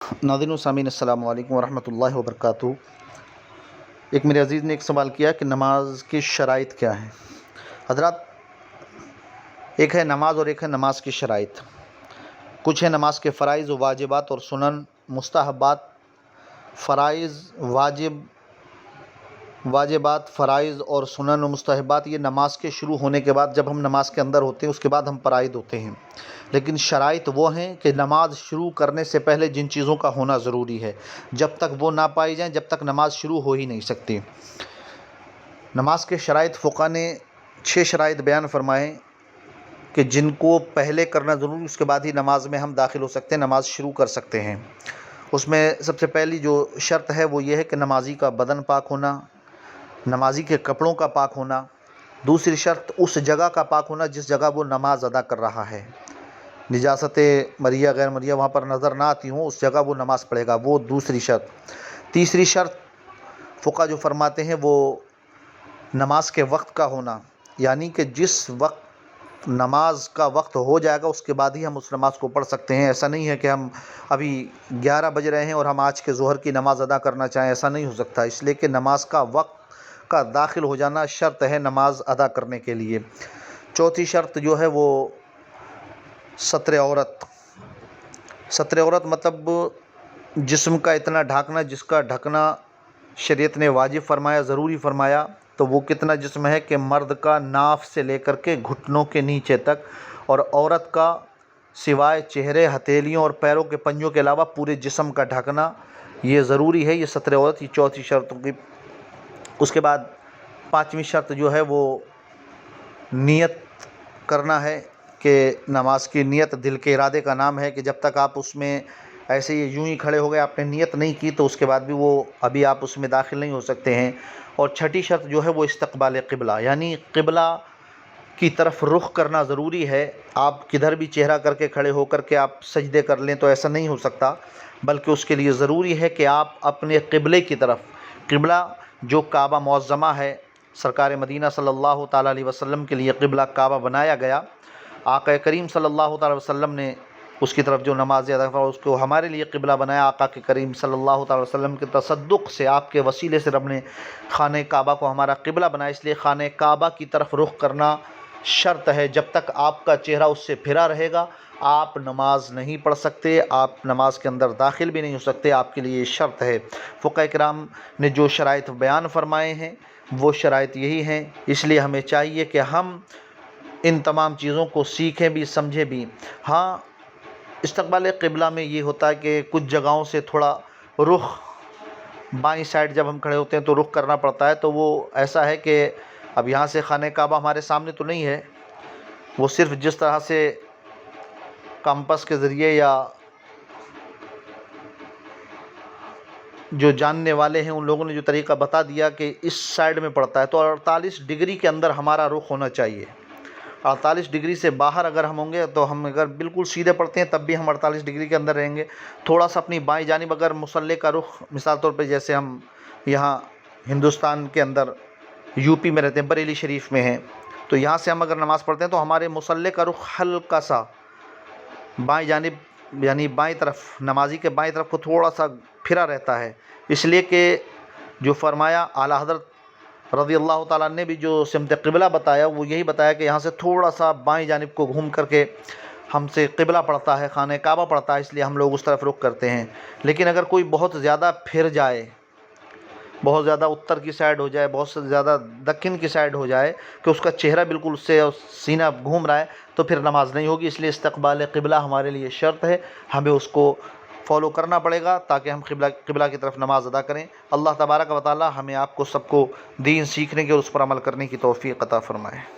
नाज़रीन व सामीन अस्सलामु अलैकुम वरहमतुल्लाहि वबरकातुहू। एक मेरे अज़ीज़ ने एक सवाल किया कि नमाज की शराइत क्या हैं। हज़रात, एक है नमाज और एक है नमाज की शराइत। कुछ है नमाज के फ़राइज़ व वाजिबात और सुनन मुस्तहबात। फ़राइज़ वाजिबात फ़राइज़ और सुनन व मुस्तहबात ये नमाज के शुरू होने के बाद, जब हम नमाज के अंदर होते हैं उसके बाद हम फ़राइज़ होते हैं। लेकिन शराइत वो हैं कि नमाज शुरू करने से पहले जिन चीज़ों का होना ज़रूरी है, जब तक वो ना पाई जाएं जब तक नमाज शुरू हो ही नहीं सकती। नमाज के शराइत फ़ुक़हा ने 6 शराइत बयान फरमाए कि जिनको पहले करना ज़रूरी, उसके बाद ही नमाज में हम दाखिल हो सकते हैं, नमाज शुरू कर सकते हैं। उसमें सबसे पहली जो शर्त है वो ये है कि नमाजी का बदन पाक होना, नमाजी के कपड़ों का पाक होना। दूसरी शर्त उस जगह का पाक होना जिस जगह वो नमाज अदा कर रहा है। निजासत मरिया गैर मरिया वहाँ पर नज़र ना आती हों, उस जगह वो नमाज़ पढ़ेगा, वो दूसरी शर्त। तीसरी शर्त फ़ुक़हा जो फरमाते हैं वो नमाज के वक्त का होना, यानी कि जिस वक्त नमाज का वक्त हो जाएगा उसके बाद ही हम उस नमाज को पढ़ सकते हैं। ऐसा नहीं है कि हम अभी 11 बज रहे हैं और हम आज के ज़ोहर की नमाज़ अदा करना चाहें, ऐसा नहीं हो सकता। इसलिए कि नमाज का वक्त का दाखिल हो जाना शर्त है नमाज अदा करने के लिए। चौथी शर्त जो है वो सत्र औरत। सत्र औरत मतलब जिस्म का इतना ढाकना जिसका ढकना शरीयत ने वाजिब फरमाया, ज़रूरी फरमाया। तो वो कितना जिस्म है कि मर्द का नाफ से लेकर के घुटनों के नीचे तक, और औरत का सिवाय चेहरे, हथेलियों और पैरों के पंजों के अलावा पूरे जिस्म का ढकना, ये ज़रूरी है। ये सत्र औरत, ये चौथी शर्त होगी। उसके बाद पाँचवीं शर्त जो है वो नियत करना है कि नमाज की नियत दिल के इरादे का नाम है, कि जब तक आप उसमें ऐसे ही यूं ही खड़े हो गए, आपने नियत नहीं की, तो उसके बाद भी वो अभी आप उसमें दाखिल नहीं हो सकते हैं। और छठी शर्त जो है वो इस्तक़बाल क़िबला, यानी क़िबला की तरफ रुख करना ज़रूरी है। आप किधर भी चेहरा करके खड़े होकर के आप सजदे कर लें तो ऐसा नहीं हो सकता, बल्कि उसके लिए ज़रूरी है कि आप अपने क़िबले की तरफ, क़िबला जो काबा मुअज़्ज़मा है, सरकार मदीना सल्लल्लाहु ताला अलैहि वसल्लम के लिए क़िबला काबा बनाया गया। आका करीम सल्लल्लाहु ताला अलैहि वसल्लम ने उसकी तरफ जो नमाज़ अदा फरमा, उसको हमारे लिए क़िबला बनाया। आका के करीम सल्लल्लाहु ताला अलैहि वसल्लम के तसद्दुक़ से, आपके वसीले से रब ने खाने काबा को हमारा क़िबला बनाया। इसलिए खाने काबा की तरफ रुख़ करना शर्त है। जब तक आपका चेहरा उससे फिरा रहेगा आप नमाज नहीं पढ़ सकते, आप नमाज के अंदर दाखिल भी नहीं हो सकते, आपके लिए शर्त है। फ़ुक़हा किराम ने जो शराइत बयान फरमाए हैं वो शराइत यही हैं। इसलिए हमें चाहिए कि हम इन तमाम चीज़ों को सीखें भी, समझें भी। हाँ, इस्तक़बाल क़िबला में ये होता है कि कुछ जगहों से थोड़ा रुख़, बाईं साइड जब हम खड़े होते हैं तो रुख़ करना पड़ता है। तो वो ऐसा है कि अब यहाँ से खाने काबा हमारे सामने तो नहीं है, वो सिर्फ़ जिस तरह से कंपास के ज़रिए या जो जानने वाले हैं उन लोगों ने जो तरीक़ा बता दिया कि इस साइड में पड़ता है, तो 48 डिग्री के अंदर हमारा रुख़ होना चाहिए। 48 डिग्री से बाहर अगर हम होंगे तो हम अगर बिल्कुल सीधे पड़ते हैं तब भी हम 48 डिग्री के अंदर रहेंगे। थोड़ा सा अपनी बाईं जानिब अगर मुसल्ले का रुख़, मिसाल तौर पे जैसे हम यहाँ हिंदुस्तान के अंदर यूपी में रहते हैं, बरेली शरीफ में हैं, तो यहाँ से हम अगर नमाज़ पढ़ते हैं तो हमारे मुसल्ले का रुख़ हल्का सा बाईं जानिब, यानी बाईं तरफ, नमाजी के बाईं तरफ को थोड़ा सा फिरा रहता है। इसलिए कि जो फरमाया आला हज़रत रज़ी अल्लाह ताला ने भी जो सिमत क़िबला बताया वो यही बताया कि यहाँ से थोड़ा सा बाईं जानिब को घूम करके हमसे क़िबला पड़ता है, खाने काबा पड़ता है, इसलिए हम लोग उस तरफ रुख करते हैं। लेकिन अगर कोई बहुत ज़्यादा फिर जाए, बहुत ज़्यादा उत्तर की साइड हो जाए, बहुत से ज़्यादा दक्षिण की साइड हो जाए कि उसका चेहरा बिल्कुल उससे सीना घूम रहा है, तो फिर नमाज नहीं होगी। इसलिए इस्तक़बाल क़िबला हमारे लिए शर्त है, हमें उसको फॉलो करना पड़ेगा ताकि हम क़िबला की तरफ नमाज अदा करें। अल्लाह तबारक व तआला हमें आपको सबको दीन सीखने की और उस पर अमल करने की तौफ़ीक़ अता फ़रमाए।